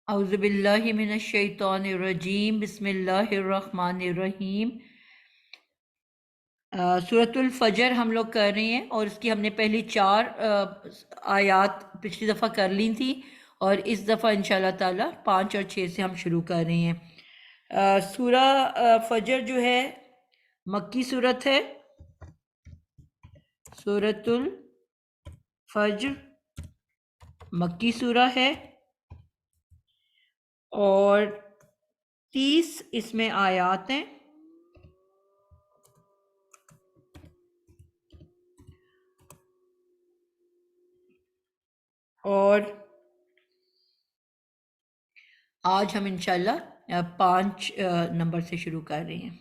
اعوذ باللہ من الشیطان الرجیم بسم اللہ الرحمن الرحیم۔ سورۃ الفجر ہم لوگ کر رہے ہیں اور اس کی ہم نے پہلی 4 آیات پچھلی دفعہ کر لی تھی اور اس دفعہ انشاءاللہ تعالی 5 اور 6 سے ہم شروع کر رہے ہیں۔ سورہ فجر جو ہے مکی صورت ہے۔ سورۃ الفجر مکی سورہ ہے اور 30 اس میں آیات ہیں۔ اور آج ہم انشاءاللہ 5 نمبر سے شروع کر رہے ہیں۔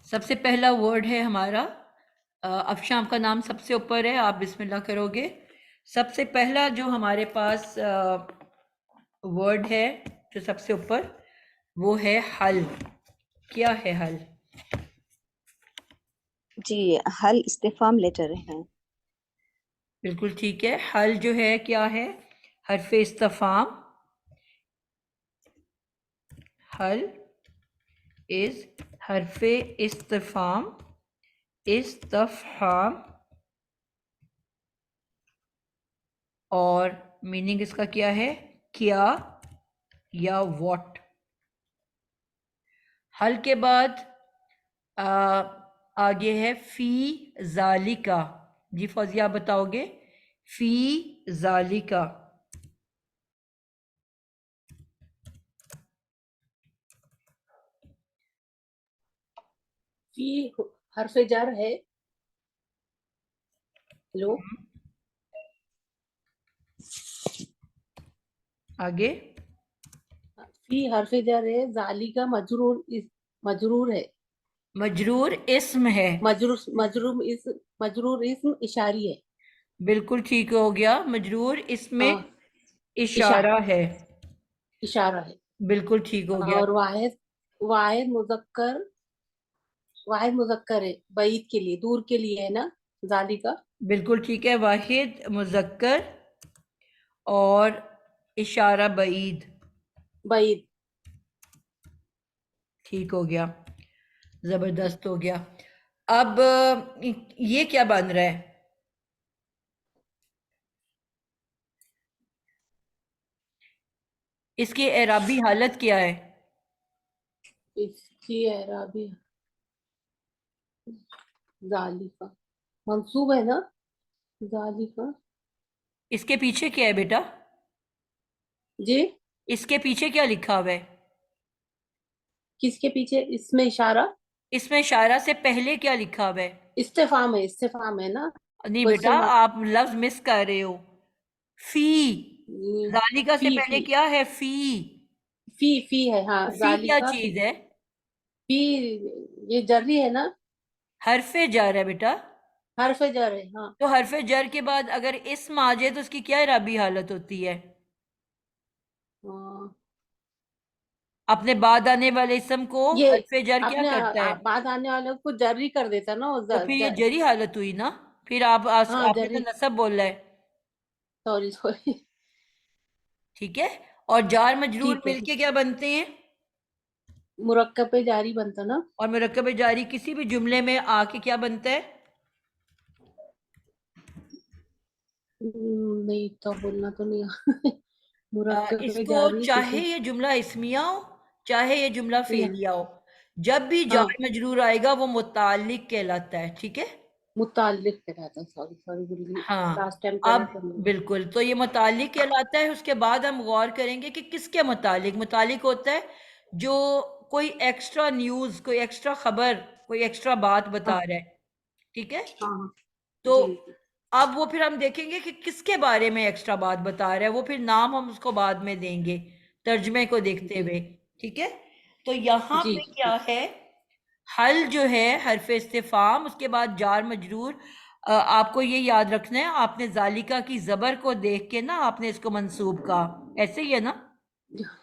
سب سے پہلا ورڈ ہے ہمارا، افشام کا نام سب سے اوپر ہے، آپ بسم اللہ کرو گے۔ سب سے پہلا جو ہمارے پاس ورڈ ہے جو سب سے اوپر، وہ ہے حل۔ کیا ہے حل؟ جی حل استفہام لیٹر ہے۔ بالکل ٹھیک ہے۔ حل جو ہے کیا ہے؟ حرف استفہام۔ حل از حرف استفہام، استفہام، اور میننگ اس کا کیا ہے؟ کیا یا واٹ۔ حل کے بعد آگے ہے فی ذالکا۔ جی فوزیہ آپ بتاؤ گے فی ذالکا۔ فی حرف جر ہے۔ ہلو، آگے فی حرف جر ہے، ذالکا مجرور ہے، مجرور اسم ہے۔ مجرور اسم اشاری ہے۔ بالکل ٹھیک ہو گیا، مجرور اس میں ہاں، اشارہ ہے۔ اشارہ ہے بالکل ٹھیک ہو گیا۔ اور واحد مذکر ہے، بعید کے لیے، دور کے لیے ہے نا ذالکا۔ بالکل ٹھیک ہے، واحد مذکر اور اشارہ بعید۔ بعید۔ ٹھیک ہو گیا، زبردست ہو گیا۔ اب یہ کیا بن رہا ہے؟ اس کی اعرابی حالت کیا ہے؟ اس کی اعرابی ذالکا منصوب ہے نا، ذالکا۔ اس کے پیچھے کیا ہے بیٹا؟ جی اس کے پیچھے کیا لکھا ہوا ہے؟ کس کے پیچھے؟ اس میں اشارہ، اس میں اشارہ سے پہلے کیا لکھا ہوا ہے؟ استفہام ہے نا۔ نہیں بیٹا، کوشچن مارک۔ آپ لفظ مس کر رہے ہو۔ فی ذالکا سے پہلے کیا ہے؟ فی۔ فی ہے، ہاں فی کیا ذالکا چیز ہے؟ فی یہ جری ہے نا، حرف جر ہے بیٹا۔ حرف جر ہے، ہاں۔ تو حرف جر کے بعد اگر اسم آ جائے تو اس کی کیا اعرابی حالت ہوتی ہے؟ ہاں، اپنے بعد آنے والے اسم کو یہ حرف جر کیا اپنے کرتا ہے؟ بعد آنے والوں کو جری کر دیتا نا، تو پھر یہ جری حالت ہوئی نا، پھر آپ ہاں نے جری، تو نصب بولا ہے۔ سوری ٹھیک ہے، اور جار مجرور ٹھیک ہے، مل کے کیا بنتے ہیں؟ مرکب پہ جاری بنتا نا۔ اور مرکب جاری کسی بھی جملے میں آ کے کیا بنتا ہے؟ نہیں تو بولنا تو نہیں مرکب اس پہ کو جاری چاہے کسی، یہ جملہ اسمیہ ہو چاہے یہ جملہ فعلیہ ہو، جب بھی ہاں جار مجرور آئے گا وہ متعلق کہلاتا ہے۔ ٹھیک ہے، متعلق کہلاتا ہے۔ سوری ہاں لاسٹ ٹائم اب کرا تھا میں نے۔ بالکل، تو یہ متعلق کہلاتا ہے۔ اس کے بعد ہم غور کریں گے کہ کس کے متعلق۔ متعلق ہوتا ہے جو کوئی ایکسٹرا نیوز، کوئی ایکسٹرا خبر، کوئی ایکسٹرا بات بتا ہاں رہا ہے۔ ٹھیک ہے، ہاں ہاں، تو جی اب وہ پھر ہم دیکھیں گے کہ کس کے بارے میں ایکسٹرا بات بتا رہا ہے، وہ پھر نام ہم اس کو بعد میں دیں گے ترجمے کو دیکھتے جی ہوئے۔ ٹھیک ہے، تو یہاں جی پہ جی کیا ہے؟ حل جو ہے حرف استفہام، اس کے بعد جار مجرور۔ آپ کو یہ یاد رکھنا ہے، آپ نے ذالکا کی زبر کو دیکھ کے نا آپ نے اس کو منصوب کہا، ایسے ہی ہے نا؟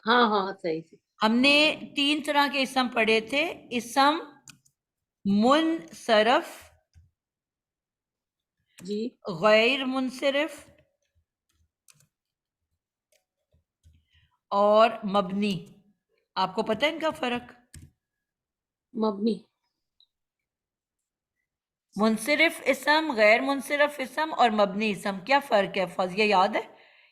ہاں ہاں صحیح سے۔ ہم نے 3 طرح کے اسم پڑھے تھے، اسم منصرف، جی غیر منصرف اور مبنی، آپ کو پتہ ہے ان کا فرق؟ مبنی منصرف اسم، غیر منصرف اسم اور مبنی اسم، کیا فرق ہے فوزیہ یاد ہے؟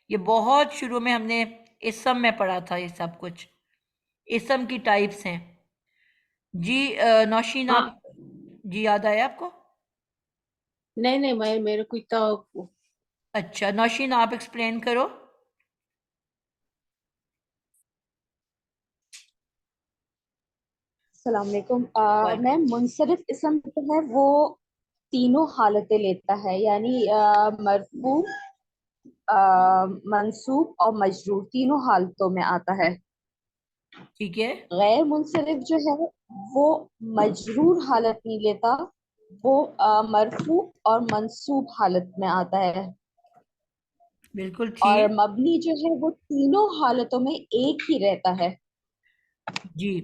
یہ بہت شروع میں ہم نے اسم میں پڑھا تھا، یہ سب کچھ اسم کی ٹائپس ہیں جی۔ نوشین ہاں، آپ، جی یاد آیا آپ کو؟ نہیں میرے کو اتنا اچھا نوشین آپ ایکسپلین کرو۔ السلام علیکم۔ میم منصرف اسم جو ہے وہ تینوں حالتیں لیتا ہے، یعنی مرفوع، منصوب اور مجرور تینوں حالتوں میں آتا ہے۔ ٹھیک ہے، غیر منصرف جو ہے وہ مجرور حالت نہیں لیتا، وہ مرفوع اور منصوب حالت میں آتا ہے۔ بالکل اور ٹھیک مبنی جو ہے وہ تینوں حالتوں میں ایک ہی رہتا ہے۔ جی۔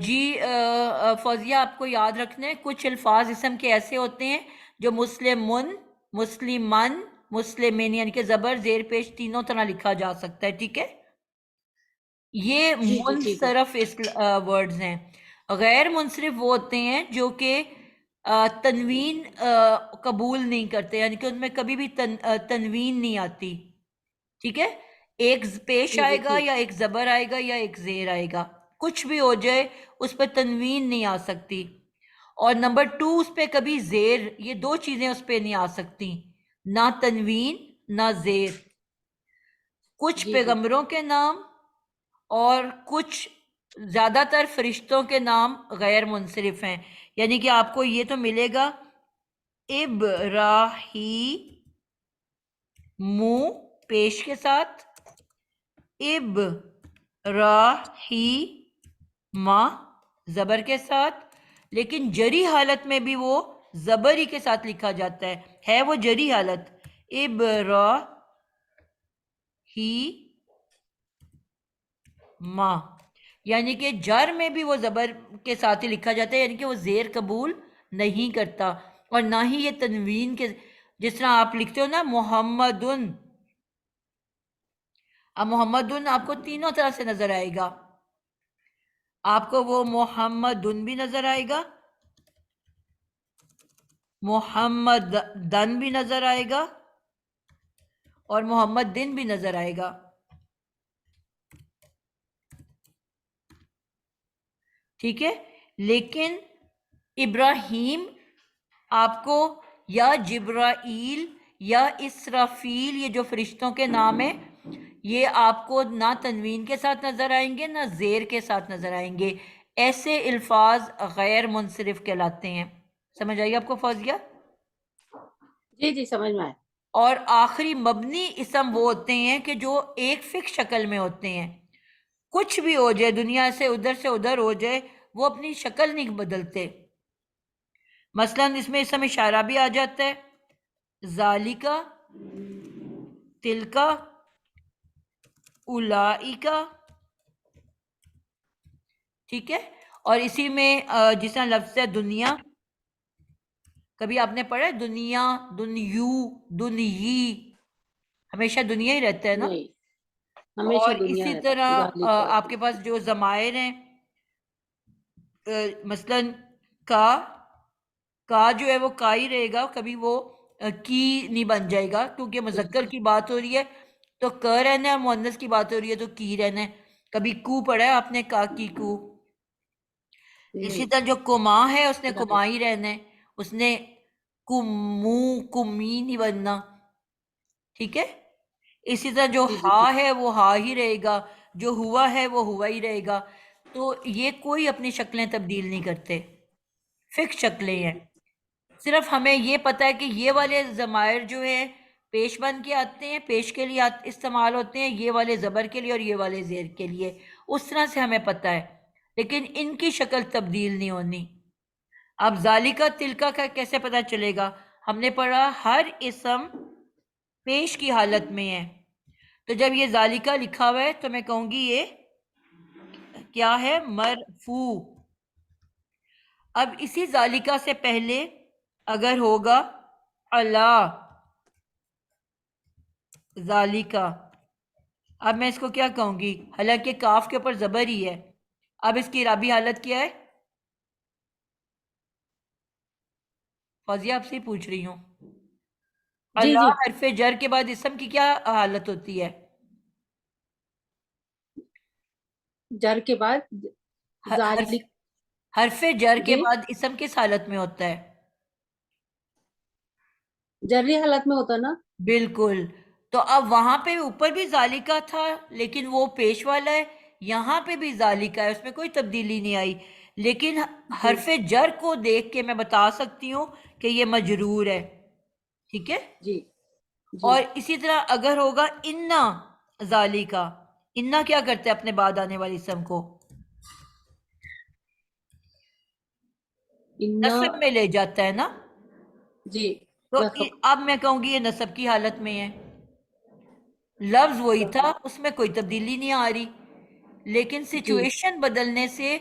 جی فوزیہ آپ کو یاد رکھنا ہے کچھ الفاظ اسم کے ایسے ہوتے ہیں جو مسلمن، مسلمن، مسلمین یعنی کہ زبر زیر پیش تینوں طرح لکھا جا سکتا ہے، ٹھیک ہے؟ یہ جی ٹھیک ہے۔ منصرف ورڈز ہیں۔ غیر منصرف وہ ہوتے ہیں جو کہ تنوین قبول نہیں کرتے، یعنی کہ ان میں کبھی بھی تنوین نہیں آتی، ٹھیک ہے؟ ایک پیش جی آئے گا ٹھیک یا ایک زبر آئے گا یا ایک زیر آئے گا، کچھ بھی ہو جائے اس پہ تنوین نہیں آ سکتی۔ اور نمبر 2 اس پہ کبھی زیر، یہ دو چیزیں اس پہ نہیں آ سکتی، نہ تنوین نہ زیر۔ کچھ جی پیغمبروں کے نام اور کچھ زیادہ تر فرشتوں کے نام غیر منصرف ہیں، یعنی کہ آپ کو یہ تو ملے گا ابراہیم پیش کے ساتھ، ابراہیم زبر کے ساتھ، لیکن جری حالت میں بھی وہ زبری کے ساتھ لکھا جاتا ہے وہ جری حالت ابراہیم، یعنی کہ جر میں بھی وہ زبر کے ساتھ ہی لکھا جاتا ہے، یعنی کہ وہ زیر قبول نہیں کرتا، اور نہ ہی یہ تنوین کے، جس طرح آپ لکھتے ہو نا محمدن، اب محمدن آپ کو تینوں طرح سے نظر آئے گا، آپ کو وہ محمدن بھی نظر آئے گا، محمد دن بھی نظر آئے گا، اور محمد دن بھی نظر آئے گا، ٹھیک ہے؟ لیکن ابراہیم آپ کو یا جبرائیل یا اسرافیل، یہ جو فرشتوں کے نام ہیں، یہ آپ کو نہ تنوین کے ساتھ نظر آئیں گے نہ زیر کے ساتھ نظر آئیں گے، ایسے الفاظ غیر منصرف کہلاتے ہیں۔ سمجھ آئی آپ کو فوزیہ؟ جی سمجھ میں آیا۔ اور آخری مبنی اسم وہ ہوتے ہیں کہ جو ایک فکس شکل میں ہوتے ہیں، کچھ بھی ہو جائے، دنیا سے ادھر ہو جائے، وہ اپنی شکل نہیں بدلتے۔ مثلا اس میں اسم اشارہ بھی آ جاتا ہے، ذالکا، تلکا، اولائکا، ٹھیک ہے؟ اور اسی میں جس طرح لفظ ہے دنیا، کبھی آپ نے پڑھا ہے دنیا، دنیو، دنیی، ہمیشہ دنیا ہی رہتا ہے نا؟ نہیں، ہمیشہ اور دنیا اسی رہتا ہے، طرح ذالک کا آپ کے پاس جو ضمائر ہیں، مثلا کا جو ہے وہ کا ہی رہے گا، کبھی وہ کی نہیں بن جائے گا، کیونکہ مذکر کی بات ہو رہی ہے تو ک رہنا ہے، مؤنث کی بات ہو رہی ہے تو کی رہنا ہے۔ کبھی کو پڑھا ہے آپ نے، کا کی کو؟ اسی نہیں، طرح جو کما ہے اس نے رائٹ، کما ہی رہنا ہے، اس نے کمو کمی نہیں بننا، ٹھیک ہے؟ اسی طرح جو جی ہا ٹھیک۔ ہے وہ ہا ہی رہے گا، جو ہوا ہے وہ ہوا ہی رہے گا، تو یہ کوئی اپنی شکلیں تبدیل نہیں کرتے، فکس شکلیں ہیں۔ صرف ہمیں یہ پتہ ہے کہ یہ والے ضمائر جو ہیں پیش بن کے آتے ہیں، پیش کے لیے استعمال ہوتے ہیں، یہ والے زبر کے لیے اور یہ والے زیر کے لیے، اس طرح سے ہمیں پتہ ہے، لیکن ان کی شکل تبدیل نہیں ہونی۔ اب ذالکہ تلکہ کا کیسے پتہ چلے گا؟ ہم نے پڑھا ہر اسم پیش کی حالت میں ہے، تو جب یہ ذالکہ لکھا ہوا ہے تو میں کہوں گی یہ کیا ہے؟ مرفوع۔ اب اسی ذالکہ سے پہلے اگر ہوگا علی ذالکہ، اب میں اس کو کیا کہوں گی؟ حالانکہ کاف کے اوپر زبر ہی ہے. اب اس کی اعرابی حالت کیا ہے؟ فوزیہ آپ سے ہی پوچھ رہی ہوں. جی اللہ جی حرف جر کے بعد اسم کی کیا حالت ہوتی ہے؟ جر کے بعد حرف ذالک. حرف جر کے جی بعد اسم کس حالت میں ہوتا ہے؟ جری حالت میں ہوتا نا. بالکل. تو اب وہاں پہ اوپر بھی ذالکہ تھا لیکن وہ پیش والا ہے، یہاں پہ بھی ذالکہ ہے، اس میں کوئی تبدیلی نہیں آئی. لیکن جی حرف جر کو دیکھ کے میں بتا سکتی ہوں کہ یہ مجرور ہے. ٹھیک ہے. جی جی اور اسی طرح اگر ہوگا انا ذالکہ، انا کیا کرتے ہیں اپنے بعد آنے والی اسم کو؟ انا. نصب میں لے جاتا ہے نا. جی تو نصب. اب میں کہوں گی یہ نصب کی حالت میں ہے. لفظ وہی تھا، اس میں کوئی تبدیلی نہیں آ رہی، لیکن جی سچویشن بدلنے سے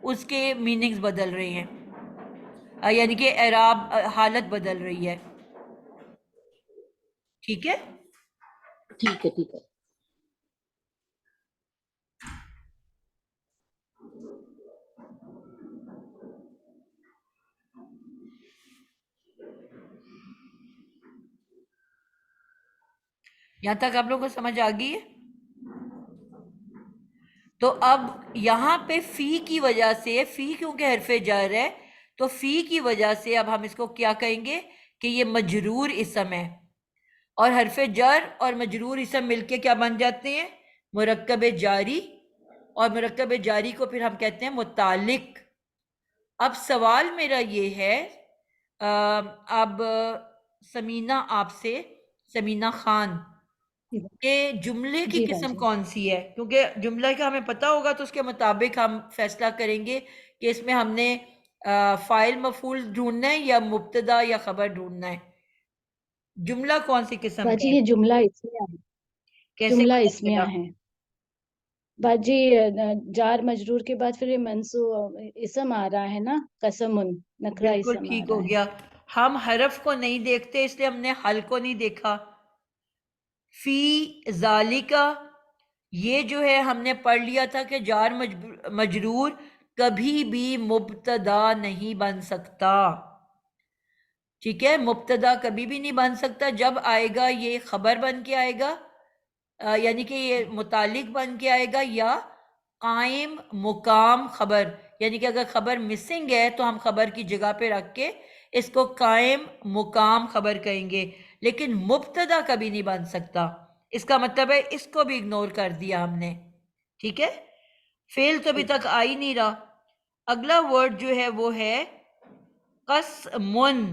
اس کے میننگز بدل رہے ہیں، یعنی کہ اعراب حالت بدل رہی ہے. ٹھیک ہے. ٹھیک ہے ٹھیک ہے. یہاں تک آپ لوگوں کو سمجھ آ گئی ہے؟ تو اب یہاں پہ فی کی وجہ سے، فی کیونکہ حرف جر ہے تو فی کی وجہ سے اب ہم اس کو کیا کہیں گے کہ یہ مجرور اسم ہے. اور حرف جر اور مجرور اسم مل کے کیا بن جاتے ہیں؟ مرکب جاری. اور مرکب جاری کو پھر ہم کہتے ہیں متعلق. اب سوال میرا یہ ہے، اب سمینہ آپ سے، سمینہ خان، کہ جملے کی جی قسم باجی. کون سی ہے؟ کیونکہ جملہ کا ہمیں پتہ ہوگا تو اس کے مطابق ہم فیصلہ کریں گے کہ اس میں ہم نے فاعل مفعول ڈھونڈنا ہے یا مبتدا یا خبر ڈھونڈنا ہے. جملہ کون سی قسم کا باجی ہے؟ یہ جملہ اسمیہ ہے. کیسے جملہ پتہ اسمیہ چلا؟ ہے باجی. جار مجرور کے بعد پھر یہ منصوب اسم آ رہا ہے نا، قسم، نکرہ بالکل اسم آ ٹھیک رہا ہو ہے. گیا. ہم حرف کو نہیں دیکھتے اس لیے ہم نے حل کو نہیں دیکھا. فی ذالکہ یہ جو ہے ہم نے پڑھ لیا تھا کہ جار مجرور کبھی بھی مبتدا نہیں بن سکتا. ٹھیک ہے. مبتدا کبھی بھی نہیں بن سکتا. جب آئے گا یہ خبر بن کے آئے گا، یعنی کہ یہ متعلق بن کے آئے گا، یا قائم مقام خبر، یعنی کہ اگر خبر مسنگ ہے تو ہم خبر کی جگہ پہ رکھ کے اس کو قائم مقام خبر کہیں گے. لیکن مبتدا کبھی نہیں بن سکتا. اس کا مطلب ہے اس کو بھی اگنور کر دیا ہم نے. ٹھیک ہے. فعل تو ابھی تک آ ہی نہیں رہا. اگلا ورڈ جو ہے وہ ہے قسمن.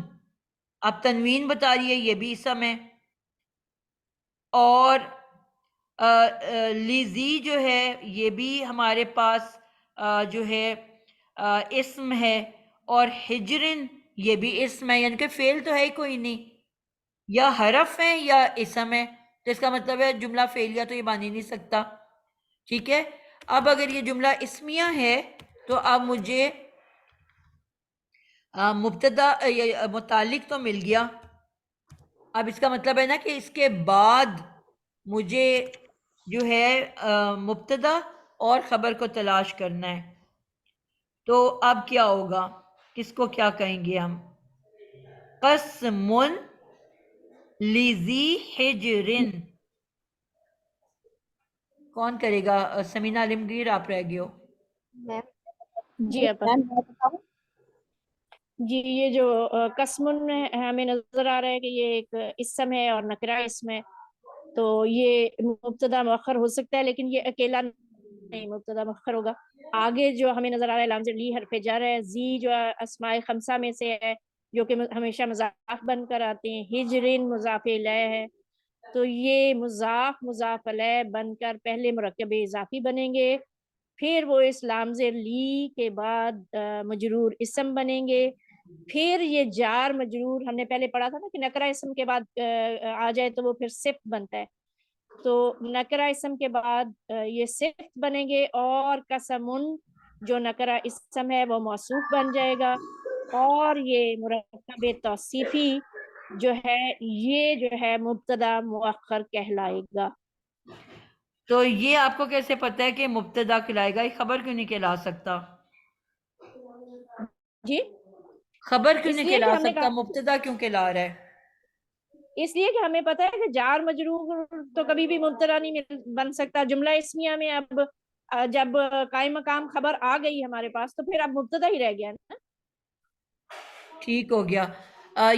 اب تنوین بتا رہی ہے، یہ بھی اسم ہے. اور لیزی جو ہے یہ بھی ہمارے پاس جو ہے اسم ہے. اور ہجرن یہ بھی اسم ہے، یعنی کہ فعل تو ہے ہی کوئی نہیں، یا حرف ہے یا اسم ہے. تو اس کا مطلب ہے جملہ فعلیہ تو یہ بن ہی نہیں سکتا. ٹھیک ہے. اب اگر یہ جملہ اسمیہ ہے تو اب مجھے مبتدا متعلق تو مل گیا. اب اس کا مطلب ہے نا کہ اس کے بعد مجھے جو ہے مبتدا اور خبر کو تلاش کرنا ہے. تو اب کیا ہوگا؟ کس کو کیا کہیں گے ہم؟ قسمن لذی حجرن. کون کرے گا؟ سمینہ عالمگیر آپ رہ گئے ہو. جی اپا. میم میں بتاؤں؟ جی یہ جو قسم میں ہمیں نظر آ رہا ہے کہ یہ ایک اسم ہے اور نکرہ اسم ہے، تو یہ مبتدا مؤخر ہو سکتا ہے لیکن یہ اکیلا نہیں مبتدا مؤخر ہوگا. آگے جو ہمیں نظر آ رہا ہے لام زیر لی حرف جر ہے، زی جو اسماء خمسہ میں سے ہے جو کہ ہمیشہ مضاف بن کر آتے ہیں، ہجرین مضاف الیہ ہے، تو یہ مضاف الیہ بن کر پہلے مرکب اضافی بنیں گے، پھر وہ اس لامز لی کے بعد مجرور اسم بنیں گے، پھر یہ جار مجرور ہم نے پہلے پڑھا تھا نا کہ نکرہ اسم کے بعد آ جائے تو وہ پھر صفت بنتا ہے، تو نکرہ اسم کے بعد یہ صفت بنیں گے، اور قسمن جو نکرہ اسم ہے وہ موصوف بن جائے گا، اور یہ مرکب توصیفی جو ہے یہ جو ہے مبتدا مؤخر کہلائے گا. تو یہ آپ کو کیسے پتہ ہے کہ مبتدا کہلائے گا؟ یہ خبر کیوں نہیں کہلا سکتا؟ جی خبر کیوں اس نہیں لیے کہ کہلا ہم نے سکتا، کہا، مبتدا کیوں کہلا رہا ہے؟ اس لیے کہ ہمیں پتہ ہے کہ جار مجرور تو کبھی بھی مبتدا نہیں بن سکتا. جملہ اسمیہ میں اب جب قائم مقام خبر آ گئی ہمارے پاس تو پھر اب مبتدا ہی رہ گیا نا. ٹھیک ہو گیا.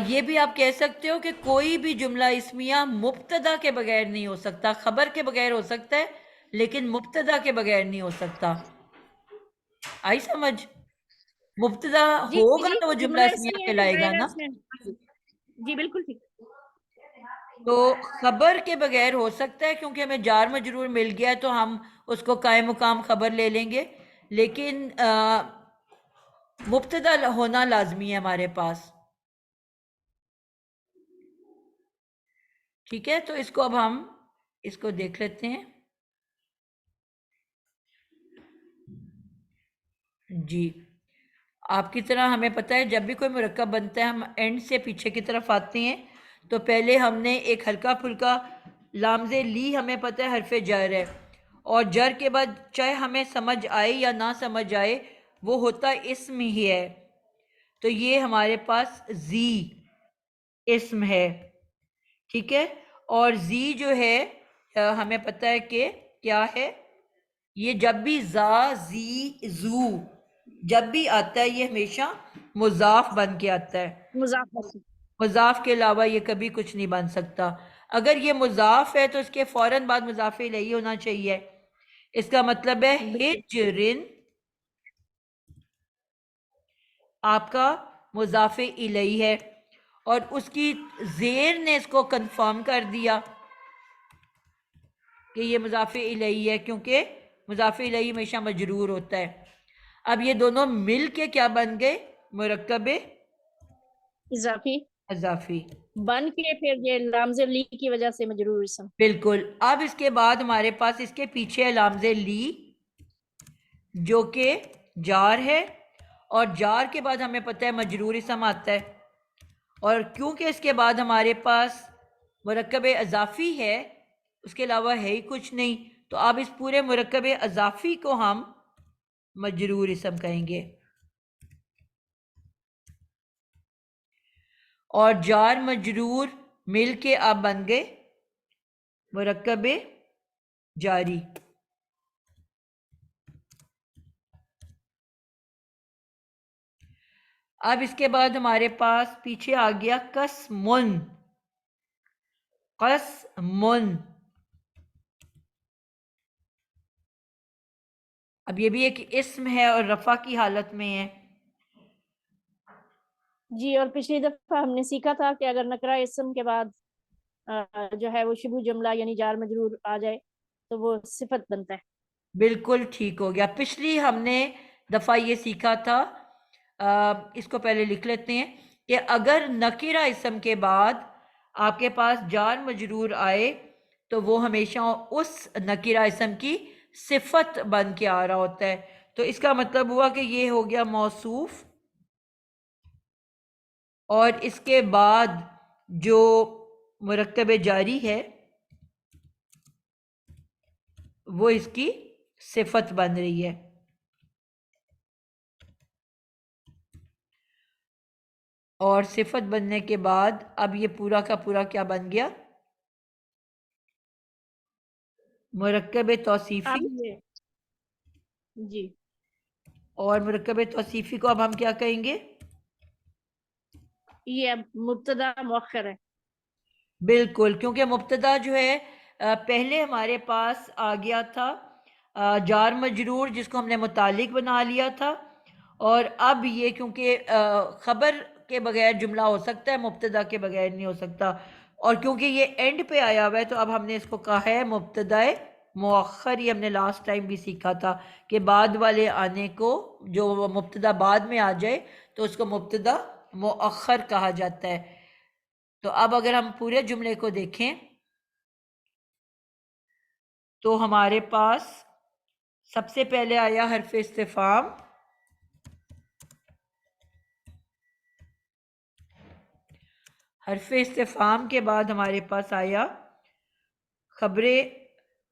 یہ بھی آپ کہہ سکتے ہو کہ کوئی بھی جملہ اسمیہ مبتدا کے بغیر نہیں ہو سکتا، خبر کے بغیر ہو سکتا ہے لیکن مبتدا کے بغیر نہیں ہو سکتا. آئی سمجھ؟ مبتدا جی ہوگا جی تو وہ جملہ جملہ اسمیہ اسمیہ میں کہلائے گا ظاہر ہے نا. اس میں. جی بالکل ٹھیک. تو خبر کے بغیر ہو سکتا ہے کیونکہ ہمیں جار مجرور مل گیا ہے تو ہم اس کو قائم مقام خبر لے لیں گے، لیکن مبتدا ہونا لازمی ہے ہمارے پاس. ٹھیک ہے، تو اس کو اب ہم اس کو دیکھ لیتے ہیں. جی آپ کی طرح ہمیں پتہ ہے جب بھی کوئی مرکب بنتا ہے ہم اینڈ سے پیچھے کی طرف آتے ہیں تو پہلے ہم نے ایک ہلکا پھلکا لامز لی، ہمیں پتہ ہے حرف جر ہے، اور جر کے بعد چاہے ہمیں سمجھ آئے یا نہ سمجھ آئے وہ ہوتا اسم ہی ہے. تو یہ ہمارے پاس زی اسم ہے. ٹھیک ہے، اور زی جو ہے ہمیں پتہ ہے کہ کیا ہے، یہ جب بھی زا زی زو جب بھی آتا ہے یہ ہمیشہ مضاف بن کے آتا ہے. مضاف. مضاف کے علاوہ یہ کبھی کچھ نہیں بن سکتا. اگر یہ مضاف ہے تو اس کے فوراً بعد مضاف الیہ ہونا چاہیے. اس کا مطلب ہے بالکل. ہجرن آپ کا مضاف الیہ ہے، اور اس کی زیر نے اس کو کنفرم کر دیا کہ یہ مضاف الیہ ہے کیونکہ مضاف الیہ ہمیشہ مجرور ہوتا ہے. اب یہ دونوں مل کے کیا بن گئے؟ مرکب اضافی اضافی. بن کے پھر یہ لامز لی کی وجہ سے مجرور اسم. بالکل. اب اس کے بعد ہمارے پاس اس کے پیچھے لامز لی جو کہ جار ہے، اور جار کے بعد ہمیں پتہ ہے مجرور اسم آتا ہے، اور کیونکہ اس کے بعد ہمارے پاس مرکب اضافی ہے اس کے علاوہ ہے ہی کچھ نہیں، تو اب اس پورے مرکب اضافی کو ہم مجرور اسم کہیں گے. اور جار مجرور مل کے اب بن گئے مرکب جاری. اب اس کے بعد ہمارے پاس پیچھے آ گیا قسمن. قسمن اب یہ بھی ایک اسم ہے اور رفع کی حالت میں ہے. جی اور پچھلی دفعہ ہم نے سیکھا تھا کہ اگر نکرہ اسم کے بعد جو ہے وہ شبو جملہ یعنی جار مجرور آ جائے تو وہ صفت بنتا ہے. بالکل ٹھیک ہو گیا. پچھلی ہم نے دفعہ یہ سیکھا تھا، اس کو پہلے لکھ لیتے ہیں کہ اگر نکرہ اسم کے بعد آپ کے پاس جار مجرور آئے تو وہ ہمیشہ اس نکرہ اسم کی صفت بن کے آ رہا ہوتا ہے. تو اس کا مطلب ہوا کہ یہ ہو گیا موصوف، اور اس کے بعد جو مرکب جاری ہے وہ اس کی صفت بن رہی ہے. اور صفت بننے کے بعد اب یہ پورا کا پورا کیا بن گیا؟ مرکب توصیفی. اب یہ جی اور مرکب توصیفی کو اب ہم کیا کہیں گے؟ یہ اب مبتدا مؤخر ہے. بالکل، کیونکہ مبتدا جو ہے پہلے ہمارے پاس آ گیا تھا جار مجرور جس کو ہم نے متعلق بنا لیا تھا، اور اب یہ کیونکہ خبر کے بغیر جملہ ہو سکتا ہے مبتدا کے بغیر نہیں ہو سکتا، اور کیونکہ یہ اینڈ پہ آیا ہوا ہے تو اب ہم نے اس کو کہا ہے مبتدا مؤخر. یہ ہم نے لاسٹ ٹائم بھی سیکھا تھا کہ بعد والے آنے کو جو مبتدا بعد میں آ جائے تو اس کو مبتدا مؤخر کہا جاتا ہے. تو اب اگر ہم پورے جملے کو دیکھیں تو ہمارے پاس سب سے پہلے آیا حرف استفہام، حرف استفہام کے بعد ہمارے پاس آیا خبر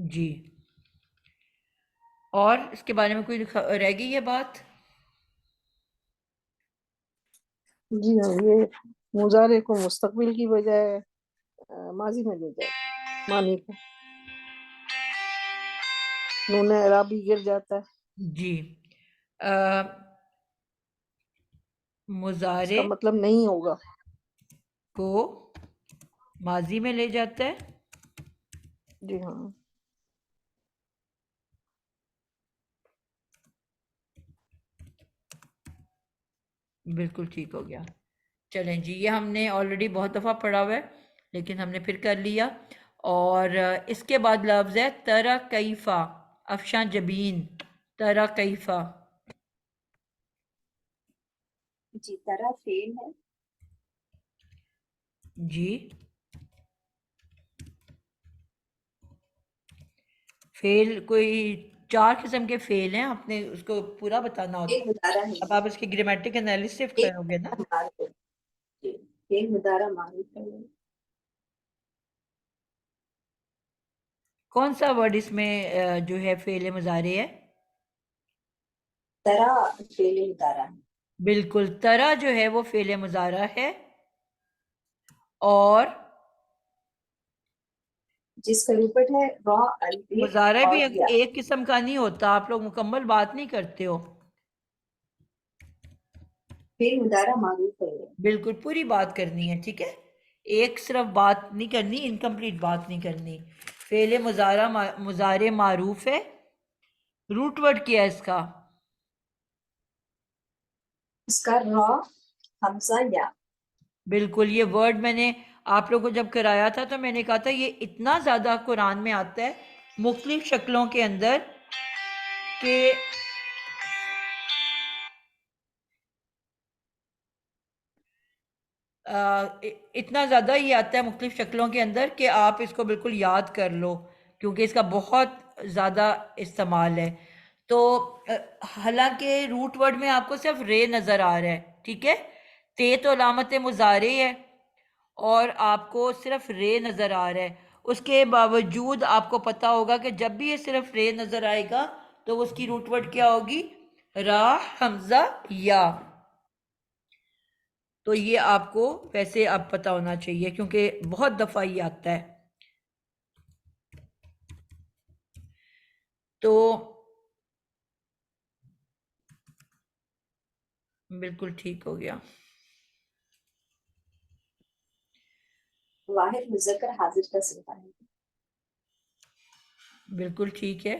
جی، اور اس کے بارے میں کوئی رہ گئی یہ بات؟ جی ہاں، یہ مضارع کو مستقبل کی بجائے ماضی میں لے جائے، معنی کو نون اعرابی گر جاتا ہے، جی، اس مضارع کا مطلب نہیں ہوگا۔ کو ماضی میں لے جاتا ہے، جی ہاں، بالکل ٹھیک ہو گیا۔ چلیں جی، یہ ہم نے آلریڈی بہت دفعہ پڑھا ہوا ہے لیکن ہم نے پھر کر لیا۔ اور اس کے بعد لفظ ہے ترا کیفا، افشاں جبین، ترا کیفا۔ جی طرح فیل ہے، جی، فیل کوئی 4 قسم کے فیل ہیں، آپ نے اس کو پورا بتانا ہوتا فیل ہے۔ مضارع ہے اب آپ اس کی گرامیٹک انالیسس فیل کرو گے نا۔ معروف ہے، جی فیل مضارع معروف ہے۔ کون سا ورڈ اس میں جو ہے فعل مضارع ہے؟ طرح فیل مضارع ہے، بالکل، ترا جو ہے وہ فعل مضارع ہے، اور جس کا روپٹ ہے را الف مضارع اور بھی یا۔ ایک قسم کا نہیں ہوتا، آپ لوگ مکمل بات نہیں کرتے ہو۔ فیل مضارع معروف ہے۔ بالکل پوری بات کرنی ہے، ٹھیک ہے، ایک صرف بات نہیں کرنی، انکمپلیٹ بات نہیں کرنی۔ فعل مضارع معروف ہے، روٹ ورڈ کیا ہے اس کا؟ اس کا را حمزہ یا۔ بالکل، یہ ورڈ میں نے آپ لوگوں کو جب کرایا تھا تو میں نے کہا تھا یہ اتنا زیادہ قرآن میں آتا ہے مختلف شکلوں کے اندر کہ اتنا زیادہ یہ آتا ہے مختلف شکلوں کے اندر کہ آپ اس کو بالکل یاد کر لو، کیونکہ اس کا بہت زیادہ استعمال ہے۔ تو حالانکہ روٹ ورڈ میں آپ کو صرف رے نظر آ رہا ہے، ٹھیک ہے، تے تو علامت مضارع ہے اور آپ کو صرف رے نظر آ رہا ہے، اس کے باوجود آپ کو پتہ ہوگا کہ جب بھی یہ صرف رے نظر آئے گا تو اس کی روٹ ورڈ کیا ہوگی؟ را حمزہ یا۔ تو یہ آپ کو ویسے اب پتہ ہونا چاہیے کیونکہ بہت دفعہ یہ آتا ہے۔ تو بالکل ٹھیک ہو گیا۔ واحد مذکر حاضر کا صیغہ ہے۔ بالکل ٹھیک ہے،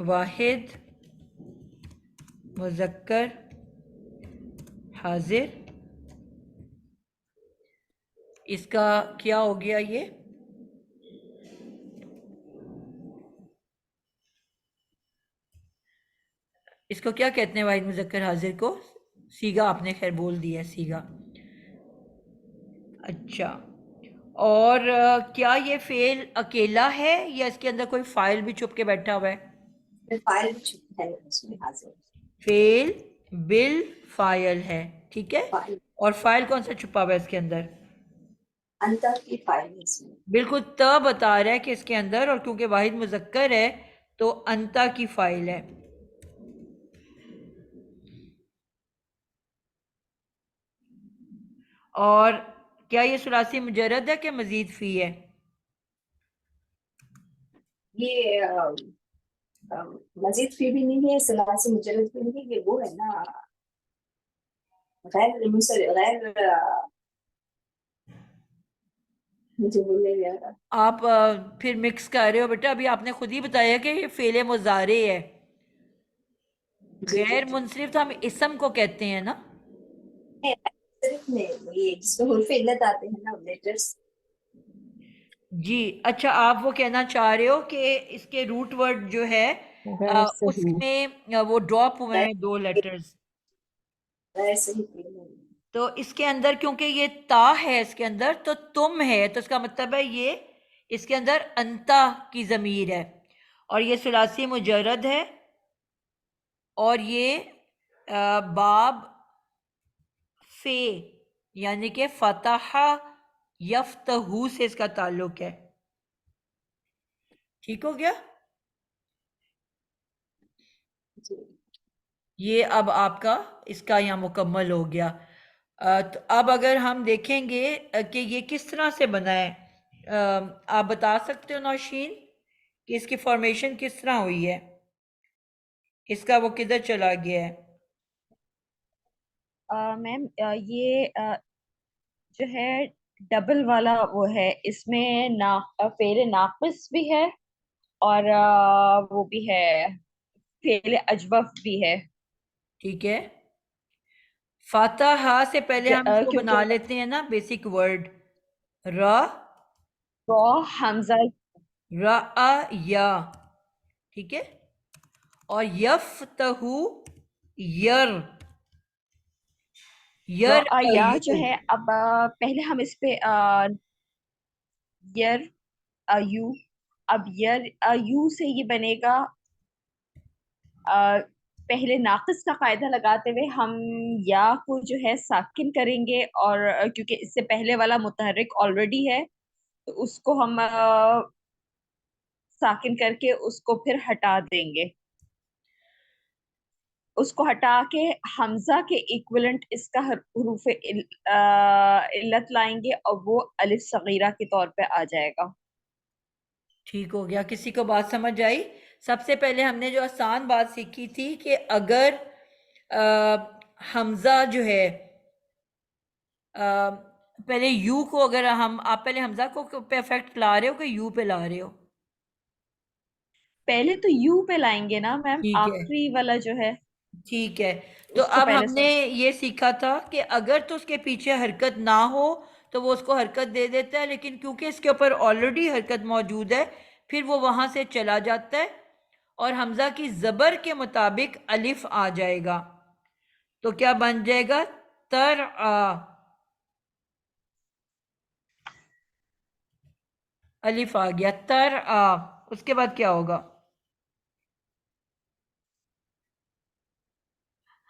واحد مذکر حاضر، اس کا کیا ہو گیا؟ یہ اس کو کیا کہتے ہیں واحد مذکر حاضر کو؟ سیگا، آپ نے خیر بول دیا ہے سیگا۔ اچھا، اور کیا یہ فعل اکیلا ہے یا اس کے اندر کوئی فاعل بھی چھپ کے بیٹھا ہوا ہے؟ فاعل بھی چھپا ہے اس میں حاضر، فعل بال فاعل ہے، ٹھیک ہے، فاعل اور فاعل کون سا چھپا ہوا ہے اس کے اندر؟ انتا کی فاعل ہے اس میں۔ بالکل تا بتا رہا ہے کہ اس کے اندر، اور کیونکہ واحد مذکر ہے تو انتا کی فاعل ہے۔ اور کیا یہ ثلاثی مجرد ہے کہ مزید فی ہے؟ یہ مزید فی بھی نہیں ہے، ثلاثی مجرد بھی نہیں ہے، یہ وہ ہے نا غیر مجھے بولے گیا۔ آپ پھر مکس کر رہے ہو بیٹا، ابھی آپ نے خود ہی بتایا کہ یہ فعل مضارع ہے۔ غیر منصرف تو ہم اسم کو کہتے ہیں نا۔ صرف میں یہ جس میں حروف علت آتے ہیں نا لیٹرز۔ جی اچھا، آپ وہ کہنا چاہ رہے ہو کہ اس کے روٹ ورڈ جو ہے غیر اس صحیح، میں وہ ڈراپ ہوئے ہیں 2 لیٹرز، غیر صحیح فعل ہے۔ تو اس کے اندر کیونکہ یہ تا ہے اس کے اندر تو تم ہے، تو اس کا مطلب ہے یہ اس کے اندر انتا کی ضمیر ہے، اور یہ ثلاثی مجرد ہے، اور یہ باب فے یعنی کہ فتح یفتح سے اس کا تعلق ہے۔ ٹھیک ہو گیا؟ جی یہ اب آپ کا اس کا یہاں مکمل ہو گیا۔ تو اب اگر ہم دیکھیں گے کہ یہ کس طرح سے بنا ہے، آپ بتا سکتے ہو نوشین کہ اس کی فارمیشن کس طرح ہوئی ہے، اس کا وہ کدھر چلا گیا ہے؟ میم یہ جو ہے ڈبل والا وہ ہے، اس میں فعل ناقص بھی ہے اور وہ بھی ہے فعل اجوف بھی ہے۔ ٹھیک ہے، فاتحہ سے پہلے ہم اس کو بنا کیونکہ لیتے ہیں نا بیسک ورڈ، را را حمزہ را یا، ٹھیک ہے، اور یفتحو یر، یر یا جو ایو، ہے اب پہلے ہم اس پہ یر یو، اب یر یو سے یہ بنے گا پہلے ناقص کا قاعدہ لگاتے ہوئے ہم یا کو جو ہے ساکن کریں گے، اور کیونکہ اس سے پہلے والا متحرک آلریڈی ہے تو اس کو ہم ساکن کر کے اس کو پھر ہٹا دیں گے، اس کو ہٹا کے حمزہ کے ایکولنٹ اس کا حروف علت لائیں گے اور وہ الف صغیرہ کے طور پہ آ جائے گا۔ ٹھیک ہو گیا، کسی کو بات سمجھ آئی؟ سب سے پہلے ہم نے جو آسان بات سیکھی تھی کہ اگر حمزہ جو ہے پہلے یو کو، اگر آپ پہلے حمزہ کو پہ افیکٹ لا رہے ہو کہ یو پہ لا رہے ہو؟ پہلے تو یو پہ لائیں گے نا میم، ٹھیک ہے، آخری والا جو ہے ٹھیک ہے، تو اس کو اب پہلے ہم نے یہ سیکھا تھا کہ اگر تو اس کے پیچھے حرکت نہ ہو تو وہ اس کو حرکت دے دیتا ہے، لیکن کیونکہ اس کے اوپر آلریڈی حرکت موجود ہے پھر وہ وہاں سے چلا جاتا ہے اور حمزہ کی زبر کے مطابق الف آ جائے گا، تو کیا بن جائے گا؟ ترعا، الف آ گیا ترعا، اس کے بعد کیا ہوگا؟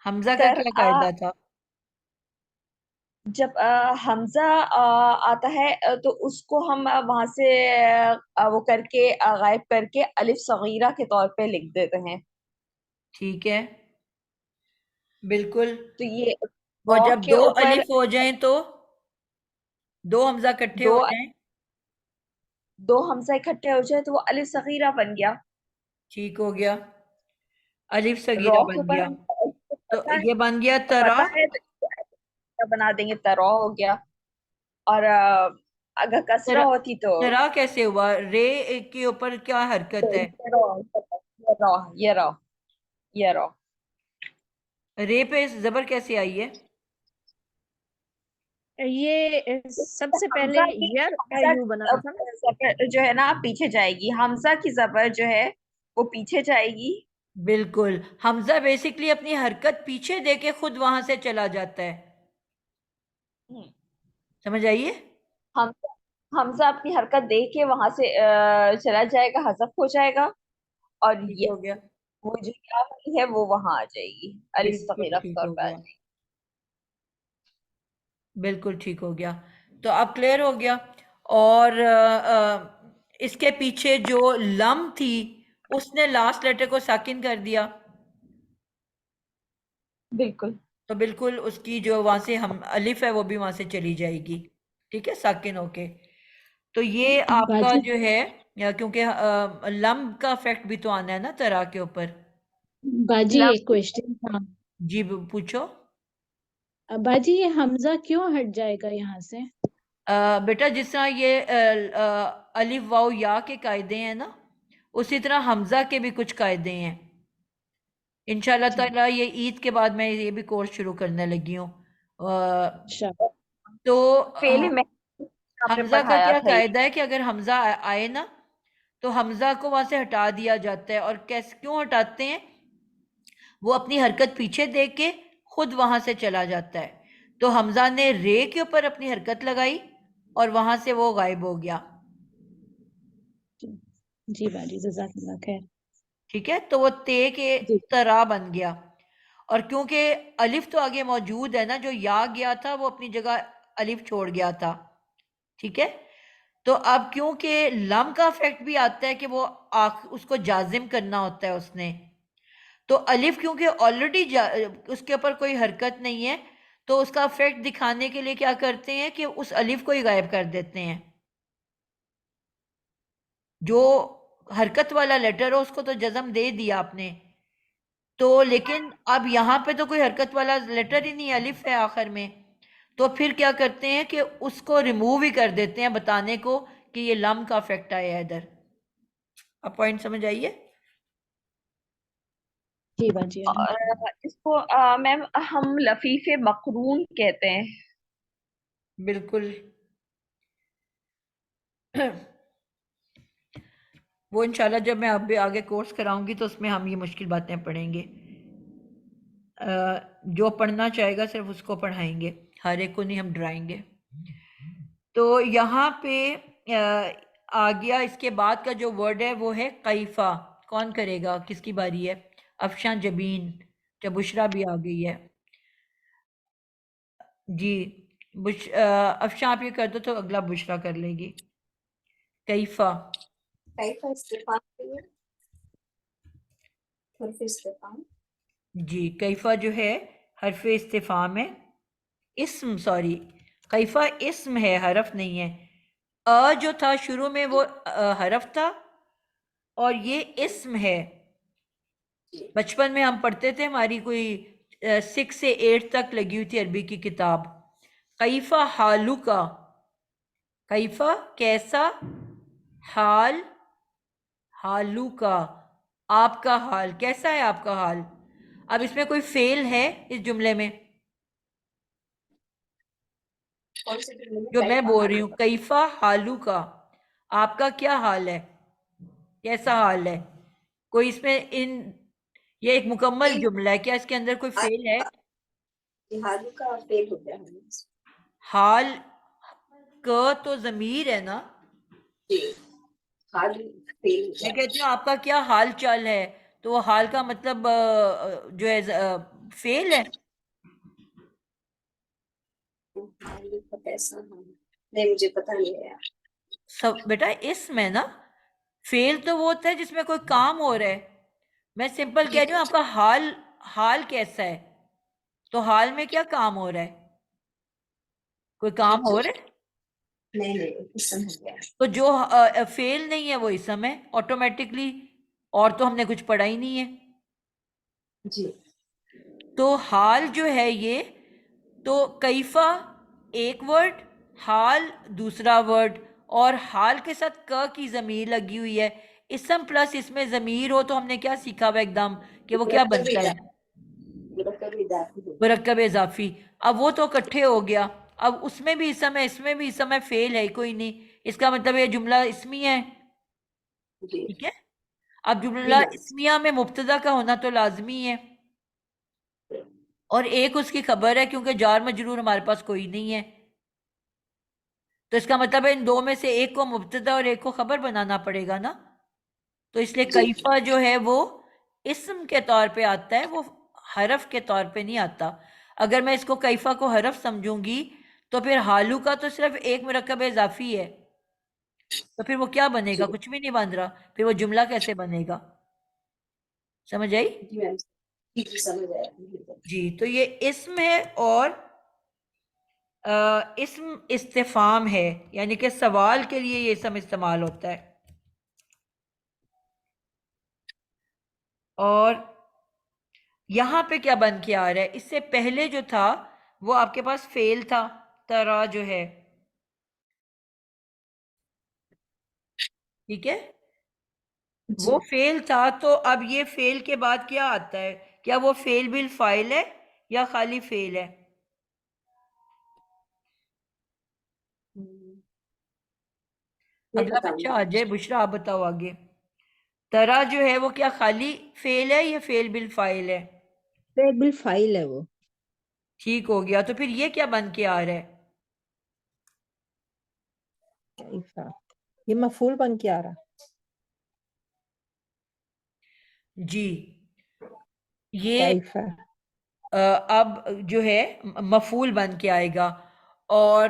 حمزہ کا کیا قاعدہ تھا؟ جب حمزہ آتا ہے تو اس کو ہم وہاں سے وہ کر کے غائب کر کے الف صغیرہ کے طور پہ لکھ دیتے ہیں۔ ٹھیک ہے، بالکل، تو یہ اور را جب کے دو اوپر الف ہو جائیں تو دو حمزہ اکٹھے دو ہو جائیں، دو حمزہ اکٹھے ہو جائے تو وہ الف صغیرہ بن گیا۔ ٹھیک ہو گیا، الف را صغیرہ کے بن اوپر گیا، ہم تو پتہ یہ بن گیا ہے ترا، پتہ ہے تو بنا دیں گے، ترا ہو گیا، اور اگر کسرہ ترا ہوتی تو ترا کیسے ہوا؟ رے کے اوپر کیا حرکت ہے؟ یہ را یہ را رے پہ زبر کیسے آئی ہے؟ یہ سب سے پہلے حمزہ کی یر حمزہ یو بنا تھا نا؟ زبر جو ہے نا پیچھے جائے گی، حمزہ کی زبر جو ہے وہ پیچھے جائے گی۔ بالکل، حمزہ بیسکلی اپنی حرکت پیچھے دے کے خود وہاں سے چلا جاتا ہے، سمجھ آئیے؟ حمزہ اپنی حرکت دے کے وہاں سے چلا جائے گا، حذف ہو جائے گا، اور ٹھیک ہو گیا، وہ جو یا والی ہے وہ وہاں آ جائے گی، الف بالکل صغیرہ کے ٹھیک طور ہو پہ آ گیا، جائے گی۔ بالکل ٹھیک ہو گیا، تو اب کلیئر ہو گیا۔ اور اس کے پیچھے جو لم تھی اس نے لاسٹ لیٹر کو ساکن کر دیا، بالکل تو بالکل اس کی جو وہاں سے ہم الف ہے وہ بھی وہاں سے چلی جائے گی، ٹھیک ہے، ساکن ہو کے۔ تو یہ آپ کا باجی جو ہے کیونکہ لم کا افیکٹ بھی تو آنا ہے نا ترا کے اوپر۔ باجی لم ایک کوشچن تھا، جی پوچھو۔ باجی یہ حمزہ کیوں ہٹ جائے گا یہاں سے؟ بیٹا جس طرح یہ الف واو یا کے قاعدے ہیں نا، اسی طرح حمزہ کے بھی کچھ قاعدے ہیں، انشاءاللہ جی تعالیٰ یہ عید کے بعد میں یہ بھی کورس شروع کرنے لگی ہوں۔ انشاءاللہ۔ تو فعل محذوف آپ نے حمزہ کا پڑھایا کیا تھا یہ۔ قاعدہ ہے کہ اگر حمزہ آئے نا تو حمزہ کو وہاں سے ہٹا دیا جاتا ہے، اور کیوں ہٹاتے ہیں؟ وہ اپنی حرکت پیچھے دے کے خود وہاں سے چلا جاتا ہے، تو حمزہ نے رے کے اوپر اپنی حرکت لگائی اور وہاں سے وہ غائب ہو گیا، جی باجی جزاک اللہ خیر۔ ٹھیک ہے، تو وہ تے کے جی طرح بن گیا، اور کیونکہ الف تو آگے موجود ہے نا، جو یا گیا تھا وہ اپنی جگہ الف چھوڑ گیا تھا، ٹھیک ہے، تو اب کیونکہ لم کا افیکٹ بھی آتا ہے کہ وہ اس کو جازم کرنا ہوتا ہے اس نے، تو الف کیونکہ آلریڈی اس کے اوپر کوئی حرکت نہیں ہے، تو اس کا افیکٹ دکھانے کے لیے کیا کرتے ہیں کہ اس الف کو ہی غائب کر دیتے ہیں. جو حرکت والا لیٹر ہو اس کو تو جزم دے دیا آپ نے، تو لیکن اب یہاں پہ تو کوئی حرکت والا لیٹر ہی نہیں، الف ہے آخر میں، تو پھر کیا کرتے ہیں کہ اس کو ریموو ہی کر دیتے ہیں بتانے کو کہ یہ لم کا افیکٹ آیا ہے ادھر. اب پوائنٹ سمجھ آئیے؟ جی باجی اور اس کو میم ہم لفیف مقرون کہتے ہیں. بالکل. وہ انشاءاللہ جب میں اب آگے کورس کراؤں گی تو اس میں ہم یہ مشکل باتیں پڑھیں گے. جو پڑھنا چاہے گا صرف اس کو پڑھائیں گے، ہر ایک کو نہیں ہم ڈرائیں گے. تو یہاں پہ آ گیا، اس کے بعد کا جو ورڈ ہے وہ ہے قیفہ. کون کرے گا؟ کس کی باری ہے؟ افشاں جبین. جب بشرا بھی آ گئی ہے. جی افشاں آپ یہ کر دو تو اگلا بشرا کر لے گی. کیفہ. کیفہ استفہام کے لیے حرف استفہام. جی کیفہ جو ہے حرف استفہام ہے. اسم سوری کیفہ اسم ہے، حرف نہیں ہے. جو تھا شروع میں وہ حرف تھا اور یہ اسم ہے. بچپن میں ہم پڑھتے تھے، ہماری کوئی 6 سے 8 تک لگی ہوئی تھی عربی کی کتاب. کیفہ حالو کا، کیفہ کیسا، حال حالو کا آپ کا حال، کیسا ہے آپ کا حال. اب اس میں کوئی فعل ہے اس جملے میں کون سے جملے میں جو میں کیفہ بول رہی حالو ہوں؟ کیفہ حالو کا، آپ کا کیا حال ہے، کیسا حال ہے. کوئی اس میں یہ ایک مکمل جملہ ہے، کیا اس کے اندر کوئی فعل ہے؟ حالو کا فعل ہو گیا ہمیں. حال کا تو ضمیر ہے نا. جی حال فعل ہو میں گیا. کہتی ہوں آپ کا کیا حال چال ہے، تو وہ حال کا مطلب جو ہے فعل ہے. حالو کا کیسا حال؟ نہیں مجھے پتہ نہیں ہے. سب بیٹا اسم ہے نا، فعل تو وہ ہوتا ہے جس میں کوئی کام ہو رہا ہے. میں سمپل کہہ رہی ہوں آپ کا حال کیسا ہے، تو حال میں کیا کام ہو رہا ہے، کوئی کام ہو رہا ہے. نہیں اسم ہو گیا. تو جو فعل نہیں ہے وہ اسم ہے آٹومیٹکلی، اور تو ہم نے کچھ پڑھا ہی نہیں ہے. جی تو حال جو ہے یہ، تو کیفہ ایک ورڈ، حال دوسرا ورڈ، اور حال کے ساتھ ک کی ضمیر لگی ہوئی ہے. اسم پلس اس میں ضمیر ہو تو ہم نے کیا سیکھا ہوا ایک دم کہ وہ کیا بنتا ہے؟ مرکب اضافی ہو گیا. مرکب اضافی. اب وہ تو اکٹھے ہو گیا، اب اس میں بھی اسم ہے اس میں بھی اسم ہے، فعل ہے کوئی نہیں. اس کا مطلب یہ جملہ اسمی ہے. جی ٹھیک ہے. اب جملہ اسمیہ میں مبتدا کا ہونا تو لازمی ہے، اور ایک اس کی خبر ہے کیونکہ جار مجرور ہمارے پاس کوئی نہیں ہے. تو اس کا مطلب ہے ان دو میں سے ایک کو مبتدا اور ایک کو خبر بنانا پڑے گا نا. تو اس لیے کیفہ جو ہے وہ اسم کے طور پہ آتا ہے، وہ حرف کے طور پہ نہیں آتا. اگر میں اس کو کیفہ کو حرف سمجھوں گی تو پھر حالو کا تو صرف ایک مرکب اضافی ہے، تو پھر وہ کیا بنے گا؟ کچھ بھی نہیں بن رہا. پھر وہ جملہ کیسے بنے گا؟ سمجھ آئی؟ جی میم جی سمجھ آیا. جی تو یہ اسم ہے اور اسم استفہام ہے، یعنی کہ سوال کے لیے یہ اسم استعمال ہوتا ہے. اور یہاں پہ کیا بن کے آ رہا ہے؟ اس سے پہلے جو تھا وہ آپ کے پاس فعل تھا، ترا جو ہے، ٹھیک ہے، وہ فعل تھا. تو اب یہ فعل کے بعد کیا آتا ہے؟ کیا وہ فعل بالفاعل ہے یا خالی فعل ہے؟ اگلا بچہ آ جائے. بشرا آپ بتاؤ آگے. ترا جو ہے وہ کیا خالی فعل ہے یا فعل بالفاعل ہے؟ فعل بالفاعل ہے وہ. ٹھیک ہو گیا. تو پھر یہ کیا بن کے آ رہا ہے؟ کیفہ یہ مفعول بن کے آ رہا. جی یہ کیفہ اب جو ہے مفعول بن کے آئے گا. اور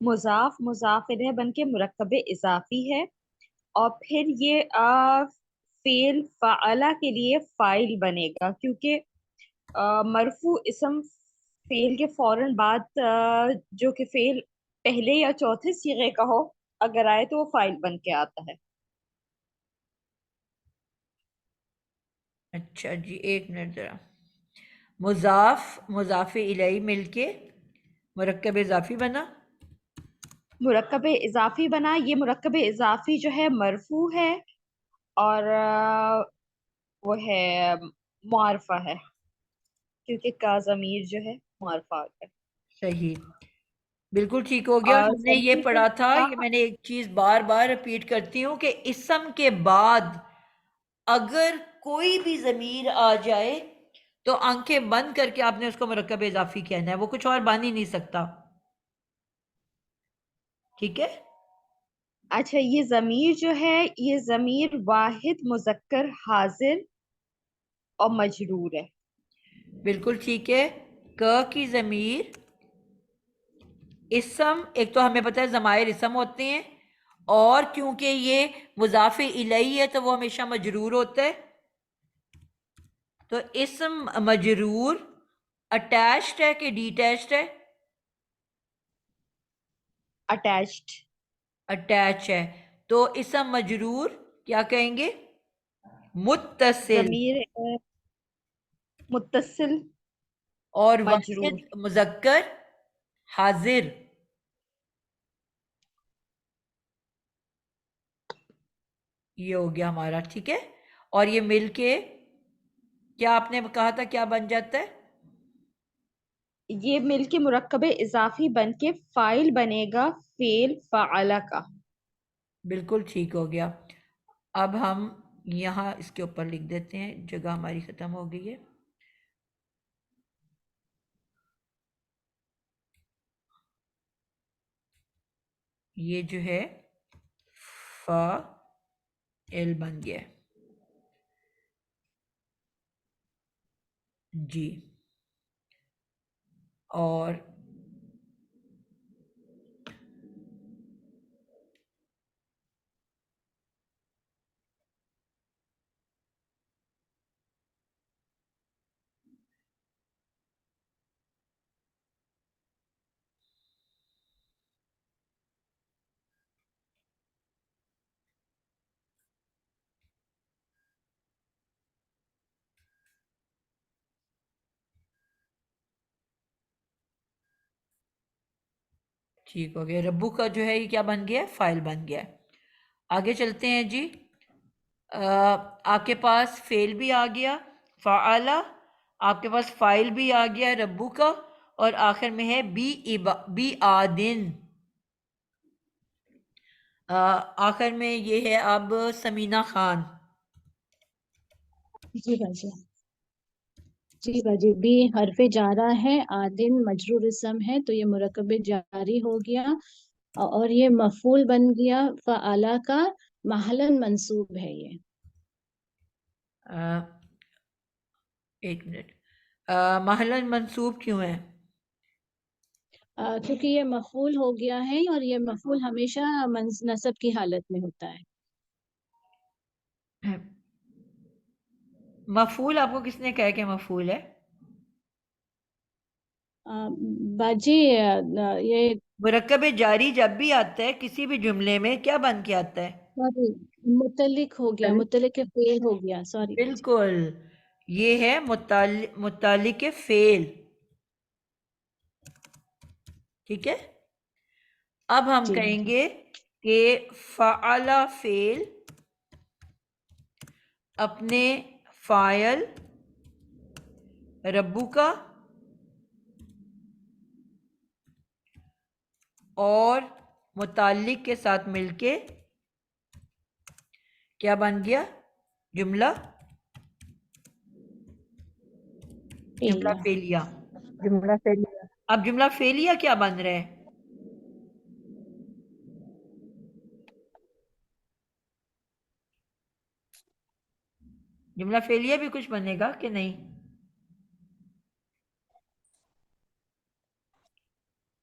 مضاف مضاف الیہ بن کے مرکب اضافی ہے، اور پھر یہ فعل فعلا کے لیے فائل بنے گا، کیونکہ مرفوع اسم فعل کے فوراً بعد جو کہ فعل پہلے یا چوتھے صیغے کا ہو اگر آئے تو وہ فائل بن کے آتا ہے۔ اچھا جی، ایک منٹ ذرا، مضاف مضاف الیہ مل کے مرکب اضافی بنا، مرکب اضافی بنا، یہ مرکب اضافی جو ہے مرفوع ہے اور وہ ہے معرفہ ہے، کیونکہ کا ضمیر جو ہے معرفہ آتا ہے۔ صحیح، بالکل ٹھیک ہو گیا۔ اور ہم نے یہ ضمیر پڑھا تھا، کا یہ میں نے ایک چیز بار بار ریپیٹ کرتی ہوں کہ اسم کے بعد اگر کوئی بھی ضمیر آ جائے تو آنکھیں بند کر کے آپ نے اس کو مرکب اضافی کہنا ہے، وہ کچھ اور بن ہی نہیں سکتا، ٹھیک ہے؟ اچھا، یہ ضمیر جو ہے یہ ضمیر واحد مذکر حاضر اور مجرور ہے۔ بالکل ٹھیک ہے۔ ک کی ضمیر اسم، ایک تو ہمیں پتہ ہے ضمائر اسم ہوتے ہیں، اور کیونکہ یہ مضاف الیہ ہے تو وہ ہمیشہ مجرور ہوتا ہے، تو اسم مجرور اٹیچڈ ہے کہ ڈی اٹیچڈ ہے؟ اٹیچڈ۔ اٹیچ ہے، تو اسم مجرور کیا کہیں گے؟ متصل، ضمیر متصل اور مجرور۔ واحد مذکر حاضر، یہ ہو گیا ہمارا، ٹھیک ہے؟ اور یہ مل کے کیا آپ نے کہا تھا کیا بن جاتا ہے؟ یہ مل کے مرکب اضافی بن کے فائل بنے گا فعل فعلا کا۔ بالکل ٹھیک ہو گیا۔ اب ہم یہاں اس کے اوپر لکھ دیتے ہیں، جگہ ہماری ختم ہو گئی ہے۔ یہ جو ہے فاعل بن گیا ہے جی، اور ٹھیک ہو گیا۔ ربو کا جو ہے یہ کیا بن گیا ہے؟ فائل بن گیا ہے۔ آگے چلتے ہیں جی، آپ کے پاس فعل بھی آ گیا فعلا، آپ کے پاس فائل بھی آ گیا ربو کا، اور آخر میں ہے بی آدن۔ آخر میں یہ ہے اب سمینہ خان۔ جی باجی، جی باجی، بی حرف جارہ ہے، آدن مجرور اسم ہے، تو یہ مرکب جاری ہو گیا اور یہ مفعول بن گیا فعلا کا، محلاً منصوب ہے یہ۔ ایک منٹ، محلاً منصوب کیوں ہے؟ کیونکہ یہ مفعول ہو گیا ہے اور یہ مفعول ہمیشہ نصب کی حالت میں ہوتا ہے۔ مفعول آپ کو کس نے کہا کہ مفعول ہے؟ باجی یہ مرکب جاری جب بھی آتا ہے کسی بھی جملے میں کیا بن کے آتا ہے؟ سوری متعلق ہو گیا، متعلق کے فعل ہو گیا، سوری باجی۔ بالکل، یہ ہے متعلق فعل، ٹھیک ہے؟ اب ہم جی کہیں باجی، گے کہ فعلا فعل اپنے فاعل ربو کا اور متعلق کے ساتھ مل کے کیا بن گیا؟ جملہ فعلیہ۔ جملہ فعلیہ۔ اب جملہ فعلیہ کیا بن رہا ہے؟ جملہ فعلیہ بھی کچھ بنے گا کہ نہیں؟